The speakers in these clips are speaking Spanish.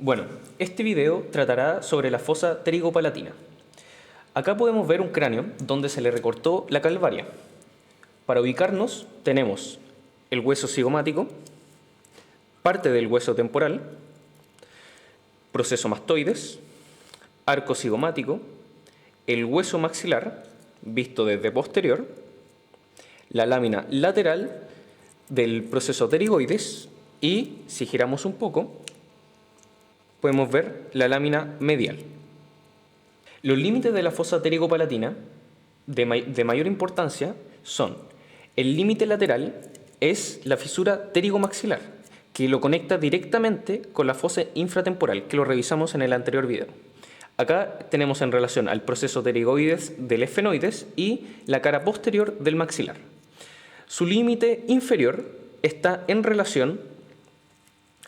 Bueno, este video tratará sobre la fosa pterigopalatina. Acá podemos ver un cráneo donde se le recortó la calvaria. Para ubicarnos tenemos el hueso cigomático, parte del hueso temporal, proceso mastoides, arco cigomático, el hueso maxilar visto desde posterior, la lámina lateral del proceso pterigoides y, si giramos un poco, podemos ver la lámina medial. Los límites de la fosa pterigopalatina de mayor importancia son: el límite lateral es la fisura pterigomaxilar, que lo conecta directamente con la fosa infratemporal, que lo revisamos en el anterior video. Acá tenemos en relación al proceso pterigoides del esfenoides y la cara posterior del maxilar. Su límite inferior está en relación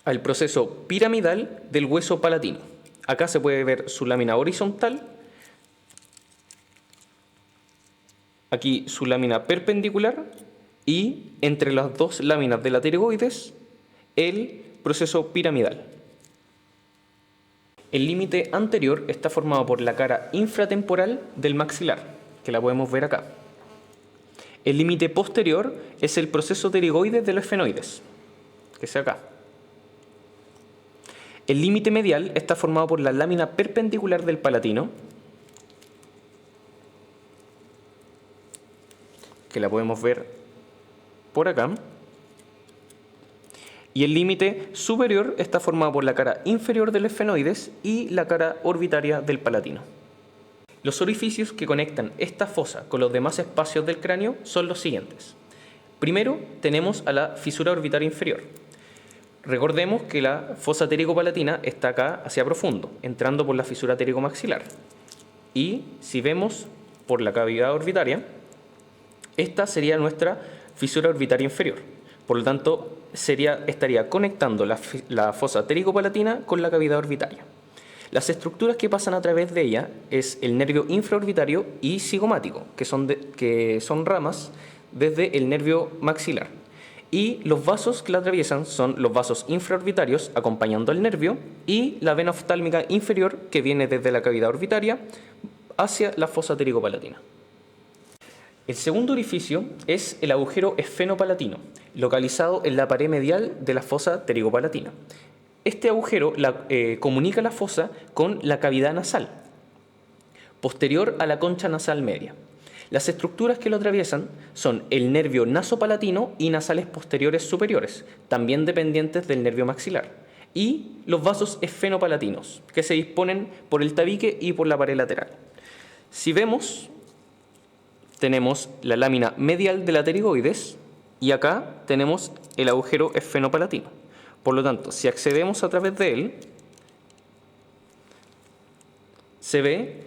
al proceso piramidal del hueso palatino. Acá se puede ver su lámina horizontal, aquí su lámina perpendicular y entre las dos láminas de la pterigoides el proceso piramidal. El límite anterior está formado por la cara infratemporal del maxilar, que la podemos ver acá. El límite posterior es el proceso pterigoides de los esfenoides, que es acá. El límite medial está formado por la lámina perpendicular del palatino, que la podemos ver por acá. Y el límite superior está formado por la cara inferior del esfenoides y la cara orbitaria del palatino. Los orificios que conectan esta fosa con los demás espacios del cráneo son los siguientes. Primero tenemos a la fisura orbitaria inferior. Recordemos que la fosa pterigopalatina está acá hacia profundo, entrando por la fisura pterigomaxilar. Y si vemos por la cavidad orbitaria, esta sería nuestra fisura orbitaria inferior. Por lo tanto, estaría conectando la fosa pterigopalatina con la cavidad orbitaria. Las estructuras que pasan a través de ella es el nervio infraorbitario y cigomático, que son ramas desde el nervio maxilar. Y los vasos que la atraviesan son los vasos infraorbitarios acompañando al nervio y la vena oftálmica inferior que viene desde la cavidad orbitaria hacia la fosa pterigopalatina. El segundo orificio es el agujero esfenopalatino, localizado en la pared medial de la fosa pterigopalatina. Este agujero comunica la fosa con la cavidad nasal, posterior a la concha nasal media. Las estructuras que lo atraviesan son el nervio nasopalatino y nasales posteriores superiores, también dependientes del nervio maxilar, y los vasos esfenopalatinos, que se disponen por el tabique y por la pared lateral. Si vemos, tenemos la lámina medial de la pterigoides y acá tenemos el agujero esfenopalatino. Por lo tanto, si accedemos a través de él, se ve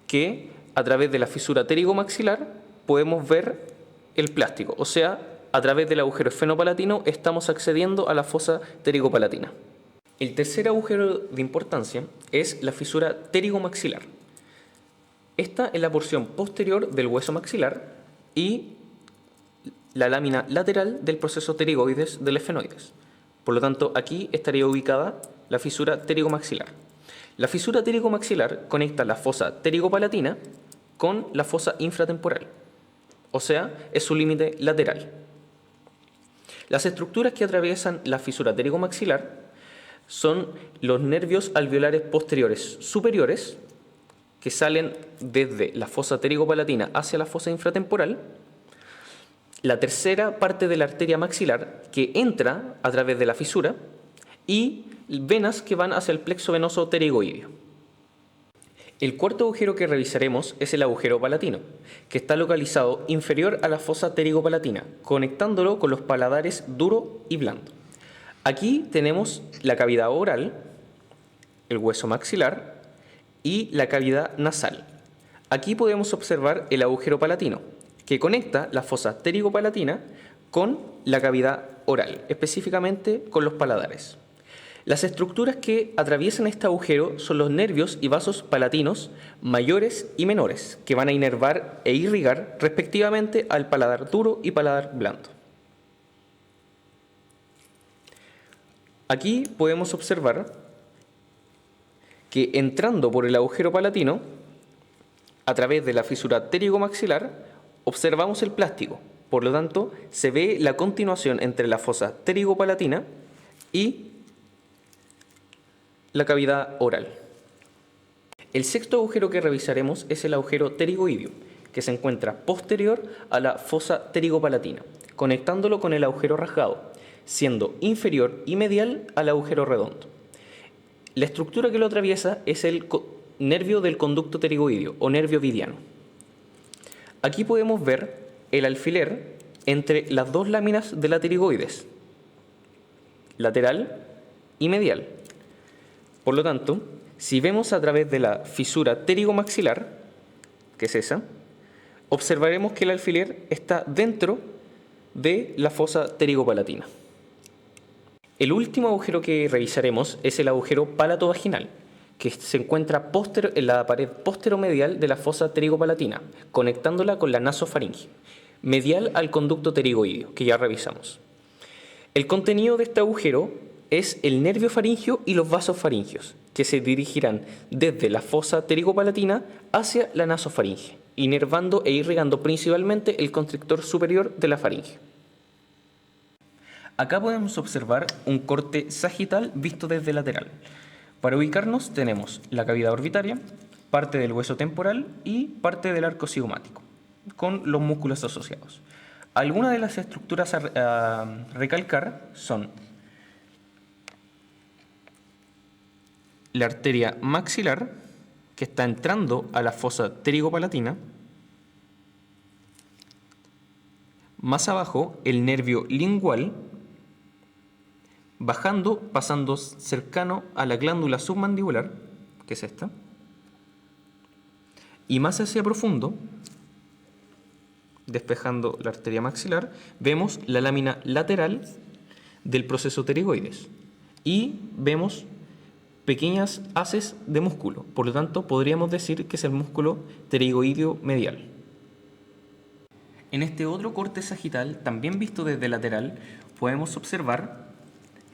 que a través de la fisura pterigomaxilar podemos ver el plástico, o sea, a través del agujero esfenopalatino estamos accediendo a la fosa pterigopalatina. El tercer agujero de importancia es la fisura pterigomaxilar. Esta es la porción posterior del hueso maxilar y la lámina lateral del proceso pterigoides del esfenoides. Por lo tanto, aquí estaría ubicada la fisura pterigomaxilar. La fisura pterigomaxilar conecta la fosa pterigopalatina con la fosa infratemporal, o sea, es su límite lateral. Las estructuras que atraviesan la fisura pterigomaxilar son los nervios alveolares posteriores superiores, que salen desde la fosa pterigopalatina hacia la fosa infratemporal, la tercera parte de la arteria maxilar que entra a través de la fisura y venas que van hacia el plexo venoso pterigoideo. El cuarto agujero que revisaremos es el agujero palatino, que está localizado inferior a la fosa pterigopalatina, conectándolo con los paladares duro y blando. Aquí tenemos la cavidad oral, el hueso maxilar y la cavidad nasal. Aquí podemos observar el agujero palatino, que conecta la fosa pterigopalatina con la cavidad oral, específicamente con los paladares. Las estructuras que atraviesan este agujero son los nervios y vasos palatinos mayores y menores, que van a inervar e irrigar respectivamente al paladar duro y paladar blando. Aquí podemos observar que entrando por el agujero palatino, a través de la fisura pterigomaxilar, observamos el plástico. Por lo tanto, se ve la continuación entre la fosa pterigopalatina y la cavidad oral. El sexto agujero que revisaremos es el agujero pterigoideo, que se encuentra posterior a la fosa pterigopalatina, conectándolo con el agujero rasgado, siendo inferior y medial al agujero redondo. La estructura que lo atraviesa es el nervio del conducto pterigoideo o nervio vidiano. Aquí podemos ver el alfiler entre las dos láminas de la pterigoides, lateral y medial. Por lo tanto, si vemos a través de la fisura pterigomaxilar, que es esa, observaremos que el alfiler está dentro de la fosa pterigopalatina. El último agujero que revisaremos es el agujero palatovaginal, que se encuentra en la pared posteromedial de la fosa pterigopalatina, conectándola con la nasofaringe, medial al conducto pterigoideo, que ya revisamos. El contenido de este agujero es el nervio faríngeo y los vasos faringios, que se dirigirán desde la fosa pterigopalatina hacia la nasofaringe, inervando e irrigando principalmente el constrictor superior de la faringe. Acá podemos observar un corte sagital visto desde lateral. Para ubicarnos tenemos la cavidad orbitaria, parte del hueso temporal y parte del arco cigomático, con los músculos asociados. Algunas de las estructuras a recalcar son la arteria maxilar, que está entrando a la fosa pterigopalatina. Más abajo, el nervio lingual, bajando, pasando cercano a la glándula submandibular, que es esta. Y más hacia profundo, despejando la arteria maxilar, vemos la lámina lateral del proceso pterigoides. Y vemos pequeñas haces de músculo. Por lo tanto, podríamos decir que es el músculo pterigoideo medial. En este otro corte sagital, también visto desde lateral, podemos observar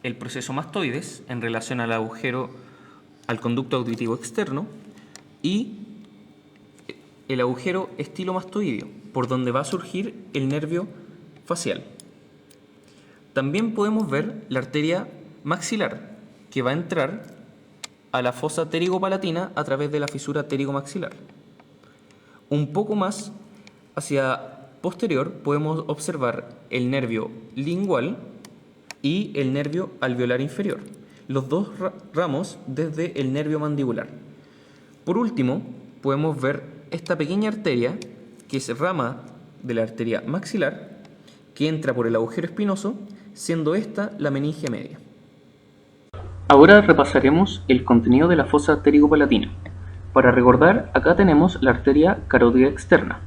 el proceso mastoides en relación al agujero, al conducto auditivo externo, y el agujero estilomastoideo, por donde va a surgir el nervio facial. También podemos ver la arteria maxilar, que va a entrar a la fosa pterigopalatina a través de la fisura pterigomaxilar. Un poco más hacia posterior podemos observar el nervio lingual y el nervio alveolar inferior, los dos ramos desde el nervio mandibular. Por último, podemos ver esta pequeña arteria, que es rama de la arteria maxilar, que entra por el agujero espinoso, siendo esta la meninge media. Ahora repasaremos el contenido de la fosa pterigopalatina. Para recordar, acá tenemos la arteria carótida externa,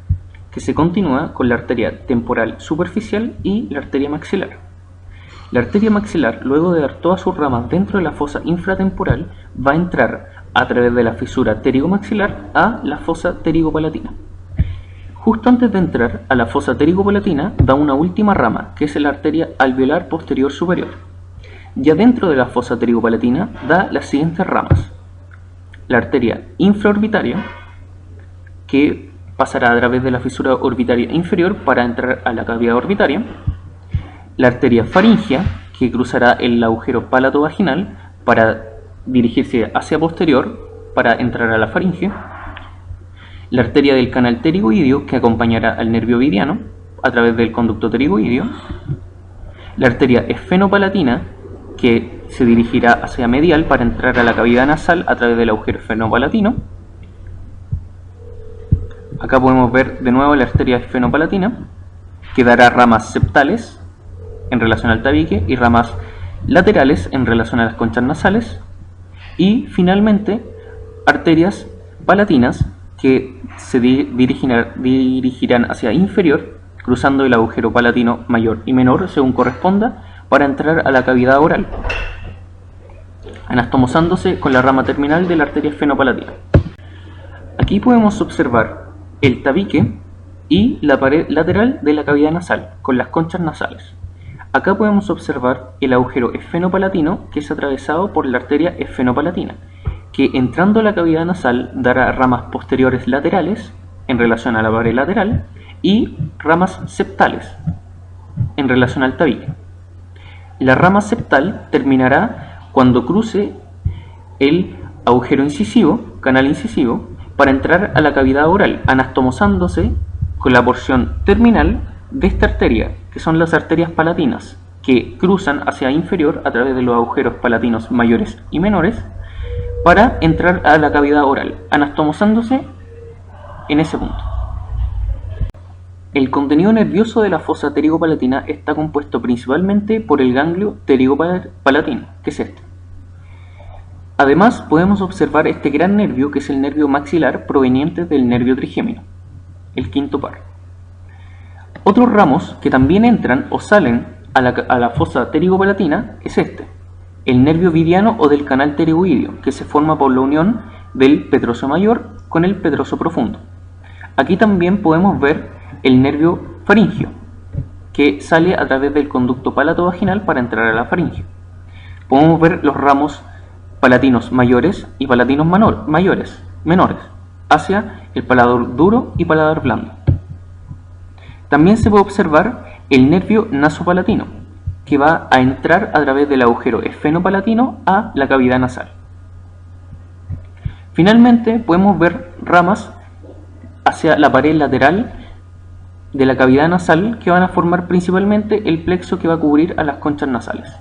que se continúa con la arteria temporal superficial y la arteria maxilar. La arteria maxilar, luego de dar todas sus ramas dentro de la fosa infratemporal, va a entrar a través de la fisura pterigomaxilar a la fosa pterigopalatina. Justo antes de entrar a la fosa pterigopalatina, da una última rama, que es la arteria alveolar posterior superior. Ya dentro de la fosa pterigopalatina da las siguientes ramas: la arteria infraorbitaria, que pasará a través de la fisura orbitaria inferior para entrar a la cavidad orbitaria; la arteria faríngea, que cruzará el agujero palatovaginal para dirigirse hacia posterior para entrar a la faringe; la arteria del canal pterigoideo, que acompañará al nervio vidiano a través del conducto pterigoideo; la arteria esfenopalatina, que se dirigirá hacia medial para entrar a la cavidad nasal a través del agujero esfenopalatino. Acá podemos ver de nuevo la arteria esfenopalatina, que dará ramas septales en relación al tabique y ramas laterales en relación a las conchas nasales. Y finalmente, arterias palatinas, que se dirigirán hacia inferior, cruzando el agujero palatino mayor y menor según corresponda, para entrar a la cavidad oral, anastomosándose con la rama terminal de la arteria esfenopalatina. Aquí podemos observar el tabique y la pared lateral de la cavidad nasal, con las conchas nasales. Acá podemos observar el agujero esfenopalatino, que es atravesado por la arteria esfenopalatina, que entrando a la cavidad nasal dará ramas posteriores laterales en relación a la pared lateral y ramas septales en relación al tabique. La rama septal terminará cuando cruce el agujero incisivo, canal incisivo, para entrar a la cavidad oral, anastomosándose con la porción terminal de esta arteria, que son las arterias palatinas, que cruzan hacia inferior a través de los agujeros palatinos mayores y menores para entrar a la cavidad oral, anastomosándose en ese punto. El contenido nervioso de la fosa pterigopalatina está compuesto principalmente por el ganglio pterigopalatino, que es este. Además, podemos observar este gran nervio, que es el nervio maxilar proveniente del nervio trigémino, el quinto par. Otros ramos que también entran o salen a la fosa pterigopalatina es este, el nervio vidiano o del canal pterigoideo, que se forma por la unión del petroso mayor con el petroso profundo. Aquí también podemos ver el nervio faríngeo, que sale a través del conducto palatovaginal para entrar a la faringe. Podemos ver los ramos palatinos mayores y palatinos menores, hacia el paladar duro y paladar blando. También se puede observar el nervio nasopalatino, que va a entrar a través del agujero esfenopalatino a la cavidad nasal. Finalmente, podemos ver ramas hacia la pared lateral de la cavidad nasal que van a formar principalmente el plexo que va a cubrir a las conchas nasales.